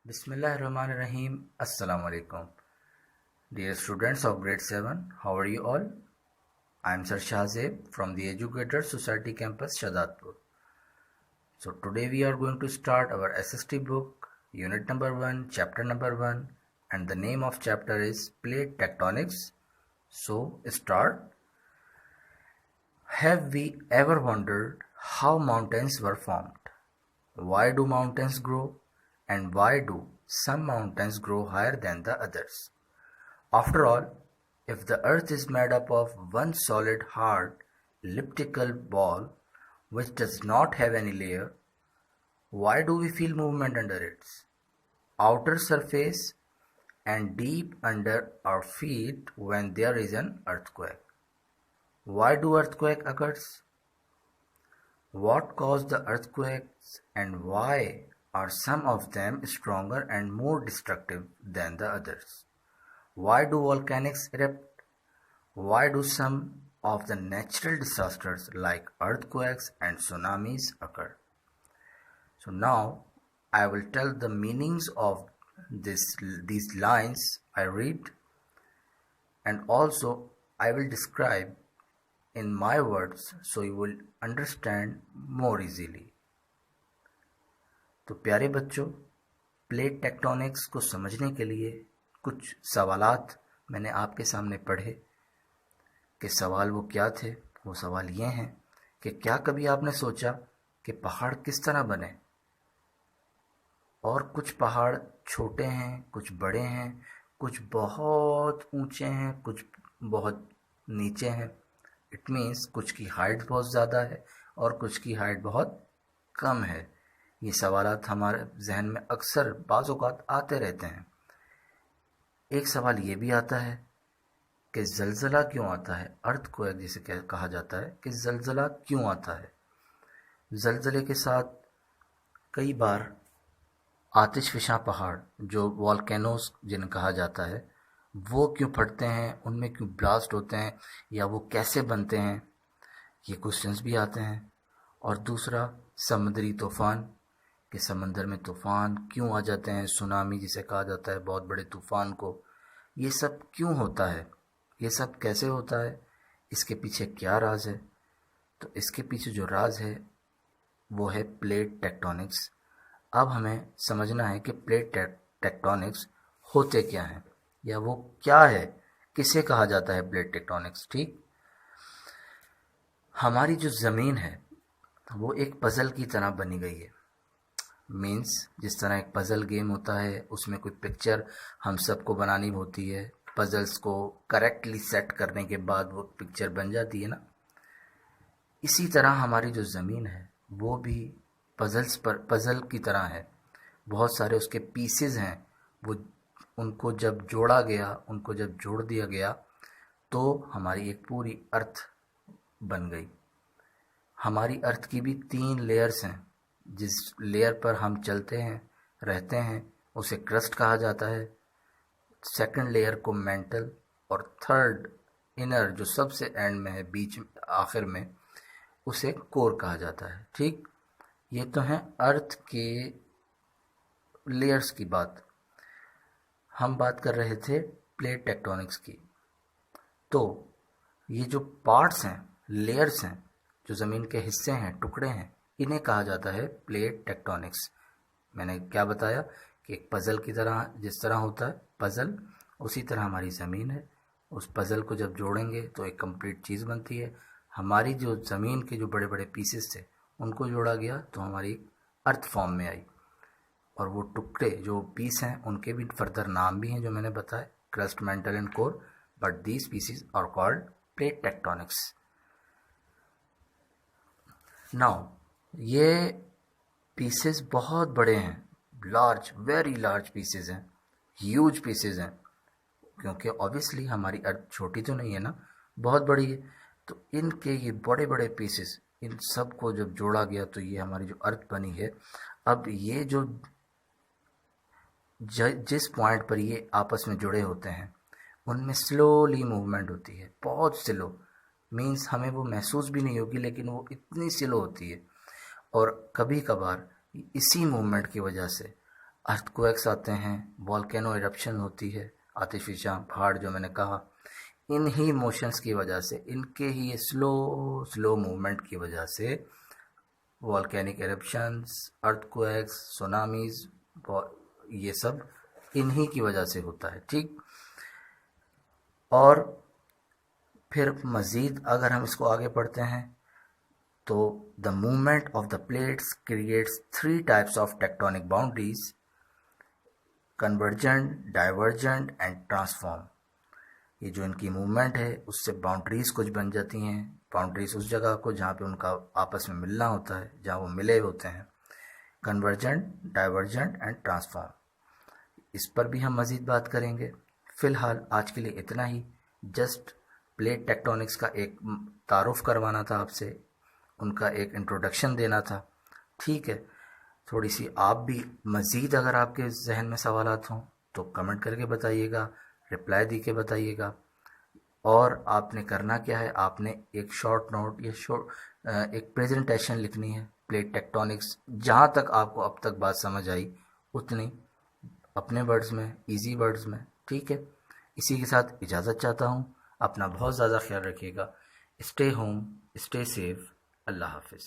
Bismillahirrahmanirrahim. Assalamu alaikum. Dear students of grade 7, how are you all? I am Sir Shahzeb from the Educator Society Campus, Shahzadpur. So today we are going to start our SST book, unit number 1, chapter number 1, and the name of chapter is Plate Tectonics. So start. Have we ever wondered how mountains were formed? Why do mountains grow? And why do some mountains grow higher than the others? After all, if the earth is made up of one solid hard elliptical ball which does not have any layer, why do we feel movement under its outer surface and deep under our feet when there is an earthquake? Why do earthquake occurs? What caused the earthquakes and why are some of them stronger and more destructive than the others? Why do volcanoes erupt? Why do some of the natural disasters like earthquakes and tsunamis occur? So now I will tell the meanings of these lines I read, and also I will describe in my words so you will understand more easily. तो प्यारे बच्चों, plate tectonics को समझने के लिए कुछ सवालात मैंने आपके सामने पढ़े कि सवाल वो क्या थे। वो सवाल ये हैं कि क्या कभी आपने सोचा कि पहाड़ किस तरह बने, और कुछ पहाड़ छोटे हैं, कुछ बड़े हैं, कुछ बहुत ऊंचे हैं, कुछ बहुत नीचे हैं। इट मीन्स कुछ की हाइट बहुत ज़्यादा है और कुछ की हाइट बहुत कम है। ये सवालात हमारे जहन में अक्सर बाज़ औक़ात आते रहते हैं। एक सवाल ये भी आता है कि ज़लज़ला क्यों आता है, अर्थक्वेक जिसे कहा जाता है कि ज़लज़ला क्यों आता है। ज़लज़ले के साथ कई बार आतिशफ़िशां पहाड़ जो वॉल्केनोस जिन्हें कहा जाता है वो क्यों फटते हैं, उनमें क्यों ब्लास्ट होते हैं, या वो कैसे बनते हैं, ये क्वेश्चंस भी आते हैं। और दूसरा समुद्री तूफ़ान कि समंदर में तूफ़ान क्यों आ जाते हैं, सुनामी जिसे कहा जाता है बहुत बड़े तूफ़ान को, ये सब क्यों होता है, ये सब कैसे होता है, इसके पीछे क्या राज है। तो इसके पीछे जो राज है वो है प्लेट टेक्टोनिक्स। अब हमें समझना है कि प्लेट टेक्टोनिक्स होते क्या हैं या वो क्या है, किसे कहा जाता है प्लेट टेक्टोनिक्स। ठीक, हमारी जो ज़मीन है वो एक पज़ल की तरह बनी गई है। मीन्स जिस तरह एक पज़ल गेम होता है उसमें कोई पिक्चर हम सबको बनानी होती है, पज़ल्स को करेक्टली सेट करने के बाद वो पिक्चर बन जाती है ना, इसी तरह हमारी जो ज़मीन है वो भी पज़ल की तरह है। बहुत सारे उसके पीसेस हैं, वो उनको जब जोड़ा गया, उनको जब जोड़ दिया गया तो हमारी एक पूरी अर्थ बन गई। हमारी अर्थ की भी 3 लेयर्स हैं। जिस लेयर पर हम चलते हैं, रहते हैं, उसे क्रस्ट कहा जाता है। सेकंड लेयर को मेंटल, और थर्ड इनर जो सबसे एंड में है, बीच आखिर में, उसे कोर कहा जाता है। ठीक, ये तो है अर्थ के लेयर्स की बात। हम बात कर रहे थे प्लेट टेक्टोनिक्स की। तो ये जो पार्ट्स हैं, लेयर्स हैं, जो ज़मीन के हिस्से हैं, टुकड़े हैं, इन्हें कहा जाता है प्लेट टेक्टोनिक्स। मैंने क्या बताया कि एक पज़ल की तरह, जिस तरह होता है पज़ल, उसी तरह हमारी ज़मीन है। उस पज़ल को जब जोड़ेंगे तो एक कंप्लीट चीज़ बनती है। हमारी जो ज़मीन के जो बड़े बड़े पीसेस थे उनको जोड़ा गया तो हमारी अर्थ फॉर्म में आई। और वो टुकड़े जो पीस हैं उनके भी फर्दर नाम भी हैं जो मैंने बताया, crust, mantle and core, but these pieces are called plate tectonics. Now ये पीसेस बहुत बड़े हैं, लार्ज, वेरी लार्ज पीसेस हैं, ह्यूज पीसेस हैं, क्योंकि ऑब्वियसली हमारी अर्थ छोटी तो नहीं है ना, बहुत बड़ी है। तो इनके ये बड़े बड़े पीसेस, इन सब को जब जोड़ा गया तो ये हमारी जो अर्थ बनी है। अब ये जो जिस पॉइंट पर ये आपस में जुड़े होते हैं उनमें स्लोली मूवमेंट होती है, बहुत स्लो। मीन्स हमें वो महसूस भी नहीं होगी, लेकिन वो इतनी स्लो होती है। और कभी कभार इसी मूवमेंट की वजह से अर्थक्वेक्स आते हैं, वॉल्केनो इरप्शन होती है, आतिशिफिया पहाड़ जो मैंने कहा। इन ही मोशंस की वजह से, इनके ही स्लो स्लो मूवमेंट की वजह से वॉल्केनिक इरप्शंस, अर्थक्वेक्स, सुनामीज, ये सब इन्हीं की वजह से होता है। ठीक, और फिर मज़ीद अगर हम इसको आगे पढ़ते हैं तो the movement of the plates creates 3 types of tectonic boundaries: convergent, divergent and transform. ये जो इनकी मूवमेंट है उससे बाउंड्रीज कुछ बन जाती हैं। बाउंड्रीज उस जगह को जहाँ पे उनका आपस में मिलना होता है, जहाँ वो मिले होते हैं। कन्वर्जेंट, डाइवर्जेंट एंड ट्रांसफॉर्म, इस पर भी हम मज़ीद बात करेंगे। फ़िलहाल आज के लिए इतना ही। जस्ट प्लेट टेक्टोनिक्स का एक तारुफ करवाना था आपसे, उनका एक इंट्रोडक्शन देना था। ठीक है, थोड़ी सी आप भी मज़ीद अगर आपके जहन में सवालात हों तो कमेंट करके बताइएगा, रिप्लाई दी के बताइएगा। और आपने करना क्या है, आपने एक शॉर्ट नोट या एक प्रेजेंटेशन लिखनी है प्लेट टेक्टोनिक्स, जहाँ तक आपको अब तक बात समझ आई उतनी, अपने वर्ड्स में, इजी वर्ड्स में। ठीक है, इसी के साथ इजाज़त चाहता हूँ। अपना बहुत ज़्यादा ख्याल रखिएगा। Stay home, stay safe. Allah हाफिज़।